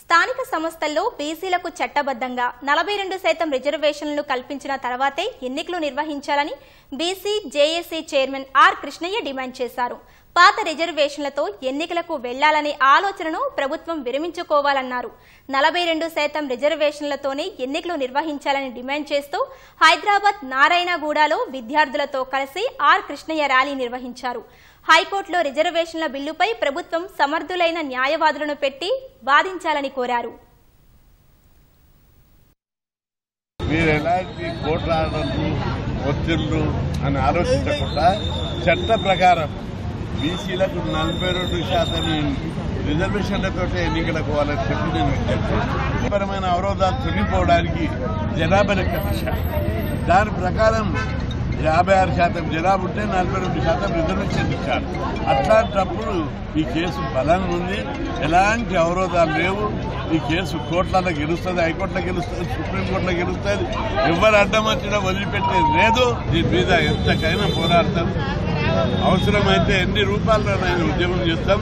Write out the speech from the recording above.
స్థానిక సంస్థల్లో బీసీలకు చట్టబద్ధంగా 42% రిజర్వేషన్లను కల్పించిన తర్వాతే ఎన్నికలు నిర్వహించాలని BC JAC chairman R Krishnaiah డిమాండ్ చేశారు. పాత రిజర్వేషన్లతో ఎన్నికలకు వెళ్లాలనే ఆలోచనను ప్రభుత్వం విరమించుకోవాలన్నారు. 42% రిజర్వేషన్లతోనే ఎన్నికలు నిర్వహించాలని డిమాండ్ చేస్తూ హైదరాబాద్ నారాయణగూడలో విద్యార్థులతో కలిసి ఆర్ కృష్ణయ్య ర్యాలీ నిర్వహించారు. హైకోర్టులో రిజర్వేషన్ల బిల్లుపై ప్రభుత్వం సమర్థులైన న్యాయవాదులను పెట్టి వాదించాలని కోరారు. మీరెలాంటి కోర్టు ఆర్డర్లు ఒత్తిళ్లు అని ఆలోచించకుండా చట్ట ప్రకారం బీసీలకు 42% రిజర్వేషన్లతో ఎన్నికలకు వాళ్ళని చెప్పి నేను విజ్ఞప్తి పరమైన అవరోధాలు తొలగిపోవడానికి జనాభా లెక్క దిశ దాని ప్రకారం 56% జనాభా ఉంటే 42% రిజర్వేషన్ ఇచ్చారు. అట్లాంటప్పుడు ఈ కేసు బలంగా ఉంది, ఎలాంటి అవరోధాలు లేవు. ఈ కేసు కోర్టులలో గెలుస్తుంది, హైకోర్టులో గెలుస్తుంది, సుప్రీంకోర్టులో గెలుస్తుంది. ఎవరు అడ్డం వచ్చినా వదిలిపెట్టేది లేదు. దీని మీద ఎంతకైనా పోరాడతాం. అవసరమైతే ఎన్ని రూపాయల్లో ఉద్యమం చేస్తాం.